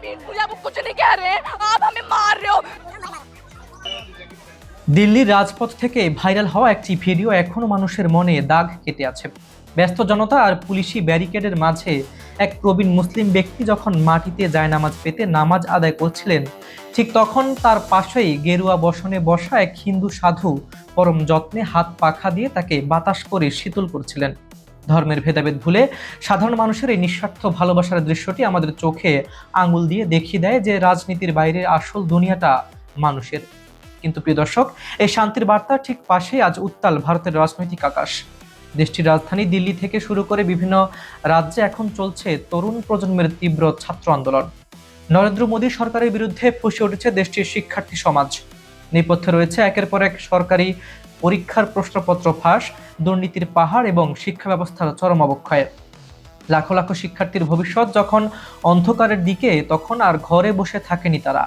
पीठ पूजा वो कुछ नहीं कह रहे हैं, आप हमें मार रहे हो। দিল্লির রাজপথ থেকে ভাইরাল হওয়া একটি ভিডিও এখনো মানুষের মনে দাগ কেটে আছে। ব্যস্ত জনতা আর পুলিশি ব্যারিকেডের মাঝে এক প্রবীণ মুসলিম ব্যক্তি যখন মাটিতে জায়নামাজ পেতে নামাজ আদায় করছিলেন, ঠিক তখন তার পাশেই গেরুয়া বসনে বসা এক হিন্দু সাধু পরম যত্নে হাত পাখা দিয়ে তাকে বাতাস করে শীতল করছিলেন। ধর্মের ভেদাভেদ ভুলে সাধারণ মানুষের এই নিঃস্বার্থ ভালোবাসার দৃশ্যটি আমাদের চোখে আঙুল দিয়ে দেখিয়ে দেয় যে রাজনীতির বাইরে আসল দুনিয়াটা মানুষের। কিন্তু প্রিয় দর্শক, এই শান্তির বার্তা ঠিক পাশেই আজ উত্তাল ভারতের রাজনৈতিক আকাশ। দেশটির রাজধানী দিল্লি থেকে শুরু করে বিভিন্ন রাজ্যে এখন চলছে তরুণ প্রজন্মের তীব্র ছাত্র আন্দোলন। নরেন্দ্র মোদী সরকারের বিরুদ্ধে ফুঁসে উঠেছে দেশটির শিক্ষার্থী সমাজ। নেপথ্যে রয়েছে একের পর এক সরকারি পরীক্ষার প্রশ্নপত্র ফাঁস, দুর্নীতির পাহাড় এবং শিক্ষা ব্যবস্থার চরম অবক্ষয়। লাখো লাখো শিক্ষার্থীর ভবিষ্যৎ যখন অন্ধকারের দিকে, তখন আর ঘরে বসে থাকেনি তারা।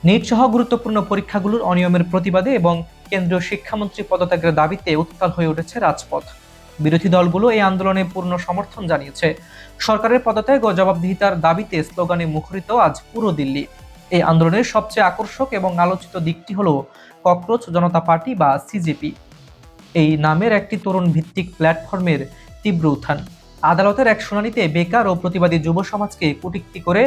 নিট সহ গুরুত্বপূর্ণ পরীক্ষাগুলোর অনিয়মের প্রতিবাদে এবং কেন্দ্রীয় শিক্ষামন্ত্রী পদত্যাগের দাবিতে উত্তাল হয়ে উঠেছে রাজপথ। বিরোধী দলগুলো এই আন্দোলনে পূর্ণ সমর্থন জানিয়েছে। সরকারের পদত্যাগ ও জবাবদিহিতার দাবিতে স্লোগানে মুখরিত আজ পুরো দিল্লি। এই আন্দোলনের সবচেয়ে আকর্ষক এবং আলোচিত দিকটি হলো ককরোচ জনতা পার্টি বা সিজেপি এই নামের একটি তরুণ ভিত্তিক প্ল্যাটফর্মের তীব্র উত্থান। আদালতের এক শুনানিতে বেকার ও প্রতিবাদী যুব সমাজকে কটূক্তি করে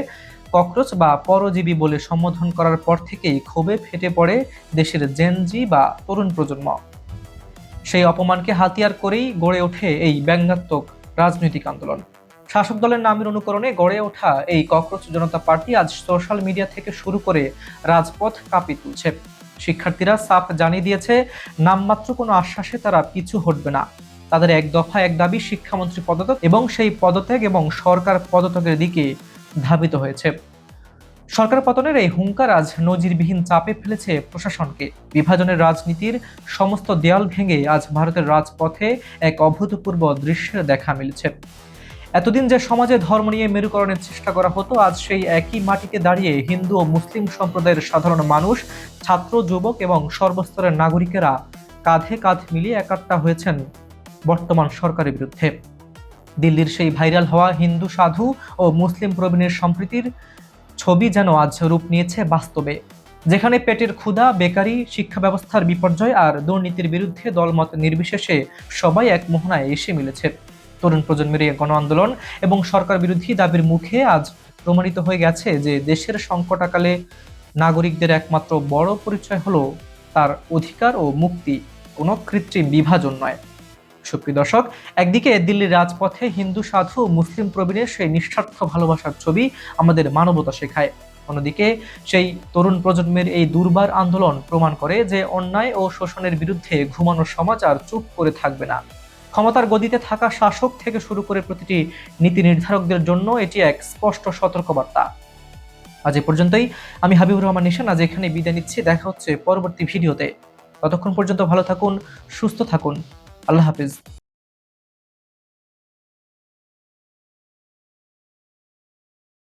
ককরোচ বা পরজীবী বলে সম্বোধন করার পর থেকেই ক্ষোভে ফেটে পড়ে দেশের জেনজি বা তরুণ প্রজন্ম। সেই অপমানকে হাতিয়ার করেই গড়ে ওঠে এই ব্যঙ্গাত্মক রাজনৈতিক আন্দোলন। শাসক দলের নামের অনুকরণে গড়ে ওঠা এই ককরোচ জনতা পার্টি আজ সোশ্যাল মিডিয়া থেকে শুরু করে রাজপথ কাঁপিয়ে তুলছে। শিক্ষার্থীরা সাফ জানিয়ে দিয়েছে, নামমাত্র কোনো আশ্বাসে তারা পিছু হটবে না। তাদের এক দফা এক দাবি শিক্ষামন্ত্রী পদত্যাগ, এবং সেই পদত্যাগ এবং সরকার পদত্যাগের দিকে ধাবিত হয়েছে। সরকার পতনের এই হুঙ্কার আজ নজিরবিহীন চাপে ফেলেছে প্রশাসনকে। বিভাজনের রাজনীতির সমস্ত দেয়াল ভেঙে আজ ভারতের রাজপথে এক অভূতপূর্ব দৃশ্যের দেখা মিলেছে। এতদিন যে সমাজে ধর্ম নিয়ে মেরুকরণের চেষ্টা করা হতো, আজ সেই একই মাটিতে দাঁড়িয়ে হিন্দু ও মুসলিম সম্প্রদায়ের সাধারণ মানুষ, ছাত্র, যুবক এবং সর্বস্তরের নাগরিকেরা কাঁধে কাঁধ মিলিয়ে একাট্টা হয়েছেন বর্তমান সরকারের বিরুদ্ধে। দিল্লির সেই ভাইরাল হওয়া হিন্দু সাধু ও মুসলিম প্রবীণের সম্প্রীতির ছবি যেন আজ রূপ নিয়েছে বাস্তবে, যেখানে পেটের ক্ষুধা, বেকারি, শিক্ষা ব্যবস্থার বিপর্যয় আর দুর্নীতির বিরুদ্ধে দলমত নির্বিশেষে সবাই এক মোহনায় এসে মিলেছে। তরুণ প্রজন্মের এই গণ আন্দোলন এবং সরকার বিরোধী দাবির মুখে আজ প্রমাণিত হয়ে গেছে যে দেশের সংকটাকালে নাগরিকদের একমাত্র বড় পরিচয় হলো তার অধিকার ও মুক্তি, কোনো কৃত্রিম বিভাজন নয়। সুপ্রিয় দর্শক, একদিকে দিল্লির রাজপথে হিন্দু সাধু ও মুসলিম প্রবীণের সেই নিঃস্বার্থ ভালোবাসার ছবি আমাদের মানবতা শেখায়, অন্যদিকে সেই তরুণ প্রজন্মের এই দুর্বার আন্দোলন প্রমাণ করে যে অন্যায় ও শোষণের বিরুদ্ধে ঘুমানো সমাজ আর চুপ করে থাকবে না। ক্ষমতার গদিতে থাকা শাসক থেকে শুরু করে প্রতিটি নীতি নির্ধারকদের জন্য এটি এক স্পষ্ট সতর্কবার্তা। আজ এ পর্যন্তই। আমি হাবিবুর রহমান নিশান আজ এখানে বিদায় নিচ্ছি। দেখা হচ্ছে পরবর্তী ভিডিওতে। ততক্ষণ পর্যন্ত ভালো থাকুন, সুস্থ থাকুন। আল্লাহ হাফিজ।